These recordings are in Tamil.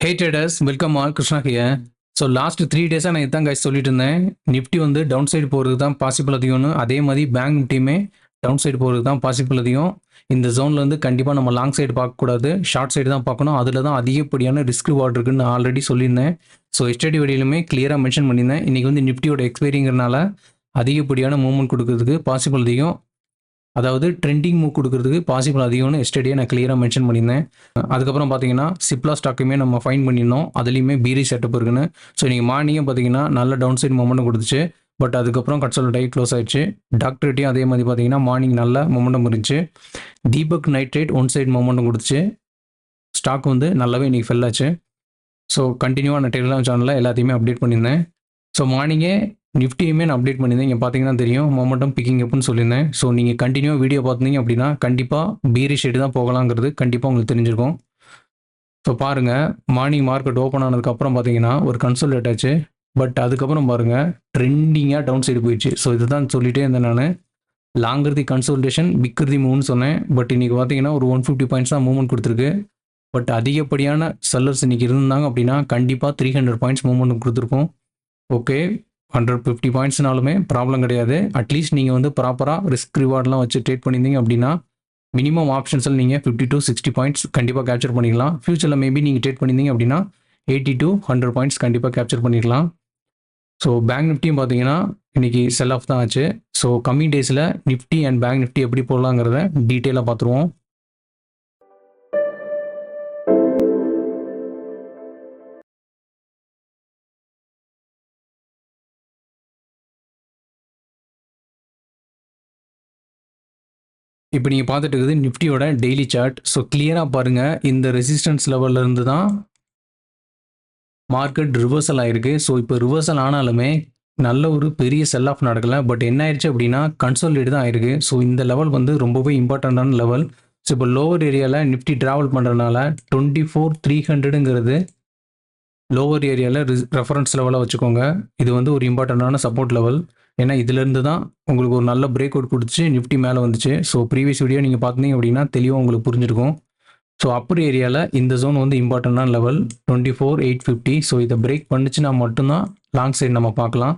Hey traders, welcome all. Krishna here. So last 3 டேஸாக நான் இதான் கைஸ் சொல்லிட்டு இருந்தேன். நிஃப்டி வந்து டவுன் சைடு போகிறது தான் பாசிபிள் அதிகம்னு. அதே மாதிரி பேங்க் நிஃப்டியுமே டவுன் சைடு போகிறது தான் பாசிபிள் அதிகம். இந்த ஜோனில் வந்து கண்டிப்பாக நம்ம லாங் சைடு பார்க்கக்கூடாது, ஷார்ட் சைடு தான் பார்க்கணும். அதில் தான் அதிகப்படியான ரிஸ்க் ரிவார்ட் இருக்குன்னு நான் ஆல்ரெடி சொல்லியிருந்தேன். ஸோ எஸ்டடி வீடியோலுமே கிளியராக மென்ஷன் பண்ணியிருந்தேன். இன்றைக்கி வந்து நிஃப்டியோட எக்ஸ்பைரிங்கிறனால அதிகப்படியான மூவ்மெண்ட் கொடுக்கறதுக்கு பாசிபிள் அதிகம். அதாவது ட்ரெண்டிங் மூவ் கொடுக்கறதுக்கு பாசிபிள் அதிகம்னு எஸ்டடியே நான் கிளியராக மென்ஷன் பண்ணியிருந்தேன். அதுக்கப்புறம் பார்த்தீங்கன்னா சிப்லா ஸ்டாக்குமே நம்ம ஃபைன் பண்ணியிருந்தோம். அதுலேயுமே பீரி செட்டப் இருக்குன்னு. ஸோ நீங்கள் மார்னிங்கே பார்த்தீங்கன்னா நல்ல டவுன் சைட் மொமெண்டம் கொடுத்துச்சு. பட் அதுக்கப்புறம் கன்சாலிடேட் க்ளோஸ் ஆயிடுச்சு. டாக்டர்கிட்டையும் அதே மாதிரி பார்த்தீங்கன்னா மார்னிங் நல்ல மொமெண்டம் இருந்துச்சு. Deepak nitrate one side momentum கொடுத்துச்சு. ஸ்டாக் வந்து நல்லாவே இன்றைக்கி ஃபெல் ஆச்சு. ஸோ கண்டினியூவாக நான் டெலிகிராம் சேனலில் எல்லாத்தையுமே அப்டேட் பண்ணியிருந்தேன். ஸோ மார்னிங்கே நிஃப்டியுமே நான் அப்டேட் பண்ணியிருந்தேன். இங்கே பார்த்தீங்கன்னா தெரியும் மொமெண்டம் பிக்கிங் அப்னு சொல்லியிருந்தேன். ஸோ நீங்கள் கண்டினியூவாக வீடியோ பார்த்துருந்தீங்க அப்படின்னா கண்டிப்பாக பீரி ஷேடு தான் போகலாங்கிறது கண்டிப்பாக உங்களுக்கு தெரிஞ்சிருக்கும். ஸோ பாருங்கள், மார்னிங் மார்க்கெட் ஓப்பன் ஆனதுக்கப்புறம் பார்த்தீங்கன்னா ஒரு கன்சல்டேட் ஆச்சு. பட் அதுக்கப்புறம் பாருங்கள் ட்ரெண்டிங்காக டவுன் சைடு போயிடுச்சு. ஸோ இதுதான் சொல்லிகிட்டே இருந்தேன் நான். லாங்கிறது கன்சல்டேஷன், பிக்கிறது மூவ்னு சொன்னேன். பட் இன்றைக்கி பார்த்தீங்கன்னா ஒரு 150 பாயிண்ட்ஸ் தான் மூவ்மெண்ட் கொடுத்துருக்கு. பட் அதிகப்படியான செல்லர்ஸ் இன்றைக்கி இருந்தாங்க அப்படின்னா கண்டிப்பாக 300 பாயிண்ட்ஸ் மூவ்மெண்ட் கொடுத்துருக்கோம். ஓகே, 150 பாயிண்ட்ஸ்னாலுமே ப்ராப்ளம் கிடையாது. அட்லீஸ்ட் நீங்கள் வந்து ப்ராப்பராக ரிஸ்க் ரிவார்ட்லாம் வச்சு ட்ரேட் பண்ணியிருந்தீங்க அப்படின்னா மினிமம் ஆப்ஷன்ஸில் நீங்கள் 50 to 60 பாயிண்ட்ஸ் கண்டிப்பாக கேப்சர் பண்ணிக்கலாம். ஃபியூச்சரில் மேபி நீங்கள் ட்ரேட் பண்ணியிருந்தீங்க அப்படின்னா 80 to 100 பாயிண்ட்ஸ் கண்டிப்பாக கேப்சர் பண்ணிக்கலாம். ஸோ பேங்க் நிஃப்டியும் பார்த்தீங்கன்னா இன்றைக்கி செல் ஆஃப் தான் ஆச்சு. ஸோ கம்மிங் டேஸில் நிஃப்டி அண்ட் பேங்க் நிஃப்டி எப்படி போடலாங்கிறத டீட்டெயிலாக பார்த்துருவோம். இப்போ நீங்கள் பார்த்துட்டு இருக்குது நிஃப்டியோட டெய்லி சார்ட். ஸோ கிளியராக பாருங்கள், இந்த ரெசிஸ்டன்ஸ் லெவலில் இருந்து தான் மார்க்கெட் ரிவர்சல் ஆகிருக்கு. ஸோ இப்போ ரிவர்சல் ஆனாலுமே நல்ல ஒரு பெரிய செல் ஆஃப் நடக்கலை. பட் என்ன ஆயிடுச்சு அப்படின்னா கன்சாலிடேட் தான் ஆயிருக்கு. ஸோ இந்த லெவல் வந்து ரொம்பவே இம்பார்ட்டண்ட்டான லெவல். ஸோ இப்போ லோவர் ஏரியாவில் நிஃப்டி ட்ராவல் பண்ணுறதுனால 24,300ங்கிறது லோவர் ஏரியாவில் ரெஃபரன்ஸ் லெவலாக வச்சுக்கோங்க. இது வந்து ஒரு இம்பார்ட்டண்ட்டான சப்போர்ட் லெவல். ஏன்னா இதிலேருந்து தான் உங்களுக்கு ஒரு நல்ல பிரேக் அவுட் கொடுத்துச்சு, நிஃப்டி மேலே வந்துச்சு. ஸோ ப்ரீவியஸ் வீடியோ நீங்கள் பார்த்தீங்க அப்படின்னா தெளிவாக உங்களுக்கு புரிஞ்சிருக்கும். ஸோ அப்பர் ஏரியாவில் இந்த ஜோன் வந்து இம்பார்ட்டண்டான லெவல் 24,850. ஸோ இதை பிரேக் பண்ணிச்சுன்னா மட்டும்தான் லாங் சைடு நம்ம பார்க்கலாம்.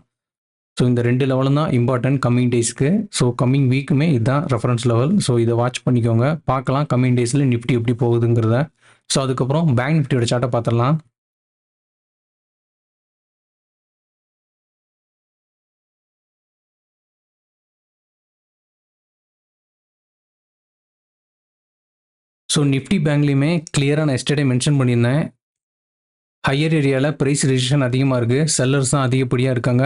ஸோ இந்த 2 லெவலும் தான் இம்பார்ட்டன்ட் கம்மிங் டேஸ்க்கு. ஸோ கம்மிங் வீக்குமே இதுதான் ரெஃபரன்ஸ் லெவல். ஸோ இதை வாட்ச் பண்ணிக்கோங்க, பார்க்கலாம் கம்மிங் டேஸில் நிஃப்டி எப்படி போகுதுங்கிறத. ஸோ அதுக்கப்புறம் பேங்க் நிஃப்டியோட சார்ட்டை பார்த்துடலாம். ஸோ நிஃப்டி பேங்க்லேயுமே கிளியராக நான் எஸ்டர்டே மென்ஷன் பண்ணியிருந்தேன். ஹையர் ஏரியாவில் ப்ரைஸ் ரெஜிஸ்ட்ரேஷன் அதிகமாக இருக்குது, செல்லர்ஸ் தான் அதிகப்படியாக இருக்காங்க,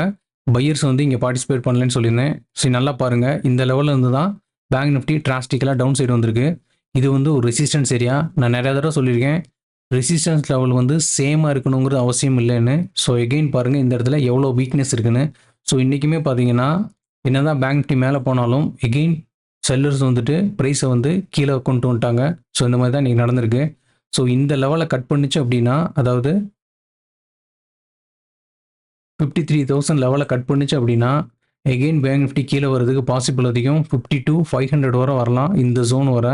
பையர்ஸ் வந்து இங்கே பார்ட்டிசிபேட் பண்ணலன்னு சொல்லியிருந்தேன். ஸோ நல்லா பாருங்கள், இந்த லெவலில் இருந்து தான் பேங்க் நிஃப்டி டிராஸ்டிக்கலாக டவுன் சைடு வந்திருக்கு. இது வந்து ஒரு ரெசிஸ்டன்ஸ் ஏரியா. நான் நிறைய தடவை சொல்லியிருக்கேன், ரெசிஸ்டன்ஸ் லெவல் வந்து சேமாக இருக்கணுங்கிறது அவசியம் இல்லைன்னு. ஸோ எகெயின் பாருங்கள் இந்த இடத்துல எவ்வளோ வீக்னஸ் இருக்குன்னு. ஸோ இன்றைக்குமே பார்த்தீங்கன்னா என்ன தான் பேங்க் நிஃப்டி மேலே போனாலும் எகெயின் செல்லர்ஸ் வந்துட்டு ப்ரைஸை வந்து கீழே கொண்டு வந்துட்டாங்க. ஸோ இந்த மாதிரி தான் இன்றைக்கி நடந்திருக்கு. ஸோ இந்த லெவலை கட் பண்ணிச்சு அப்படின்னா, அதாவது 53,000 லெவலை கட் பண்ணிச்சு அப்படின்னா எகெயின் பேங்க் நிஃப்டி கீழே வரதுக்கு பாசிபிள் அதிகம். 52,500 வரை வரலாம், இந்த ஜோன் வர.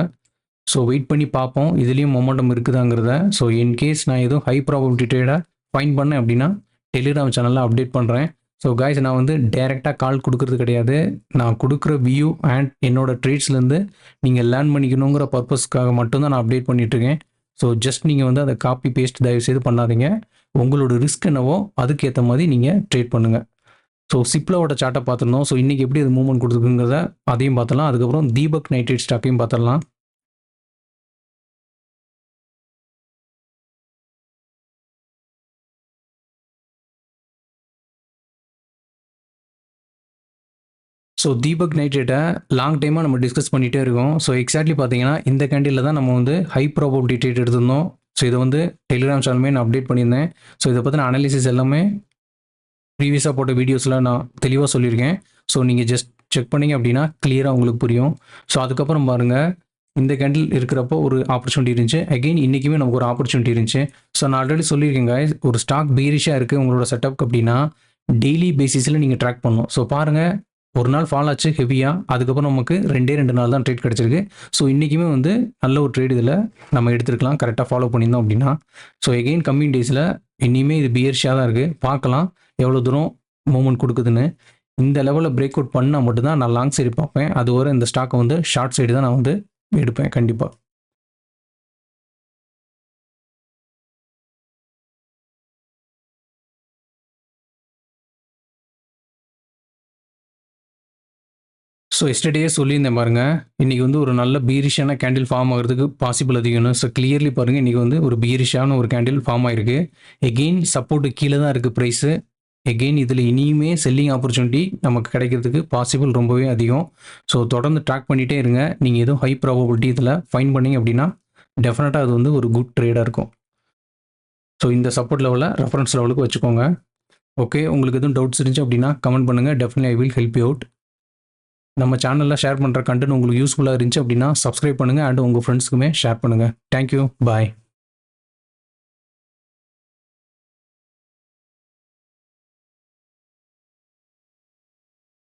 ஸோ வெயிட் பண்ணி பார்ப்போம் இதுலேயும் மொமெண்டம் இருக்குதாங்கிறத. ஸோ இன்கேஸ் நான் எதுவும் ஹை ப்ராபபிலிட்டி ட்ரேடை ஃபைன் பண்ணேன் அப்படின்னா டெலிகிராம் சேனலில் அப்டேட் பண்ணுறேன். ஸோ காய்ஸ், நான் வந்து டைரெக்டாக கால் கொடுக்கறது கிடையாது. நான் கொடுக்குற வியூ அண்ட் என்னோடய ட்ரேட்ஸ்லேருந்து நீங்கள் லேர்ன் பண்ணிக்கணுங்கிற பர்பஸ்க்காக மட்டும்தான் நான் அப்டேட் பண்ணிகிட்ருக்கேன். ஸோ ஜஸ்ட் நீங்கள் வந்து அதை காப்பி பேஸ்ட் தயவுசெய்து பண்ணாதீங்க. உங்களோட ரிஸ்க் என்னவோ அதுக்கேற்ற மாதிரி நீங்கள் ட்ரேட் பண்ணுங்கள். ஸோ சிப்லாவோட சார்ட்டை பார்த்துருந்தோம். ஸோ இன்றைக்கி எப்படி அது மூவ்மெண்ட் கொடுத்துருக்குங்கிறத அதையும் பார்த்துடலாம். அதுக்கப்புறம் தீபக் நைட்ரேட் ஸ்டாக்கையும் பார்த்துடலாம். ஸோ தீபக் நைட்ரேட்டை லாங் டைமாக நம்ம டிஸ்கஸ் பண்ணிகிட்டே இருக்கோம். ஸோ எக்ஸாக்ட்லி பார்த்தீங்கன்னா இந்த கேண்டிலில் தான் நம்ம வந்து ஹை ப்ராபபிலிட்டி ட்ரேட் எடுத்திருந்தோம். ஸோ இதை வந்து டெலிகிராம் சேனலுமே நான் அப்டேட் பண்ணியிருந்தேன். ஸோ இதை பற்றின அனாலிசிஸ் எல்லாமே ப்ரீவியஸாக போட்ட வீடியோஸில் நான் தெளிவாக சொல்லியிருக்கேன். ஸோ நீங்கள் ஜஸ்ட் செக் பண்ணிங்க அப்படின்னா கிளியராக உங்களுக்கு புரியும். ஸோ அதுக்கப்புறம் பாருங்கள், இந்த கேண்டில் இருக்கிறப்போ ஒரு ஆப்பர்ச்சுனிட்டி இருந்துச்சு. அகெயின் இன்றைக்குமே நமக்கு ஒரு ஆப்பர்ச்சுனிட்டி இருந்துச்சு. ஸோ நான் ஆல்ரெடி சொல்லியிருக்கேன் guys, ஒரு ஸ்டாக் பீரிஷாக இருக்குது உங்களோட செட்டப் அப்படின்னா டெய்லி பேசிஸில் நீங்கள் ட்ராக் பண்ணணும். ஸோ பாருங்கள், ஒரு நாள் ஃபால் ஆச்சு ஹெவியாக, அதுக்கப்புறம் நமக்கு 2 நாள் தான் ட்ரேட் கிடச்சிருக்கு. ஸோ இன்றைக்குமே வந்து நல்ல ஒரு ட்ரேட் இதில் நம்ம எடுத்துருக்கலாம், கரெக்டாக ஃபாலோ பண்ணியிருந்தோம் அப்படின்னா. ஸோ எகெயின் கம்மிங் டேஸில் இனிமேல் இது பியர்ஷியாக தான் இருக்குது. பார்க்கலாம் எவ்வளோ தூரம் மூவ்மெண்ட் கொடுக்குதுன்னு. இந்த லெவலில் பிரேக் அவுட் பண்ணால் மட்டும்தான் நான் லாங் சைடு பார்ப்பேன். அது வரை இந்த ஸ்டாக்கை வந்து ஷார்ட் சைடு தான் நான் வந்து எடுப்பேன் கண்டிப்பாக. ஸோ எஸ்டர்டேயே சொல்லியிருந்தேன் பாருங்கள், இன்றைக்கி வந்து ஒரு நல்ல பீரிஷான கேண்டில் ஃபார்ம் ஆகிறதுக்கு பாசிபிள் அதிகம்னு. ஸோ கிளியர்லி பாருங்கள், இன்றைக்கி வந்து ஒரு பீரிஷான ஒரு கேண்டில் ஃபார்ம் ஆகிருக்கு. எகெயின் சப்போர்ட்டு கீழே தான் இருக்குது ப்ரைஸு. எகெயின் இதில் இனியுமே செல்லிங் ஆப்பர்ச்சுனிட்டி நமக்கு கிடைக்கிறதுக்கு பாசிபிள் ரொம்பவே அதிகம். ஸோ தொடர்ந்து ட்ராக் பண்ணிகிட்டே இருங்க. நீங்கள் எதுவும் ஹை ப்ராபபிலிட்டி இதில் ஃபைன் பண்ணிங்க அப்படின்னா டெஃபினட்டாக அது வந்து ஒரு குட் ட்ரேடாக இருக்கும். ஸோ இந்த சப்போர்ட் லெவலில் ரெஃபரன்ஸ் லெவலுக்கு வச்சுக்கோங்க. ஓகே, உங்களுக்கு எதுவும் டவுட்ஸ் இருந்துச்சு அப்படின்னா கமெண்ட் பண்ணுங்கள். Definitely I will help you out. நம்ம சேனலில் ஷேர் பண்ணுற கண்டென்ட் உங்களுக்கு யூஸ்ஃபுல்லாக இருந்துச்சு அப்படின்னா சப்ஸ்கிரைப் பண்ணுங்கள் அண்ட் உங்கள் ஃப்ரெண்ட்ஸுக்குமே ஷேர் பண்ணுங்கள். தேங்க்யூ, பாய்.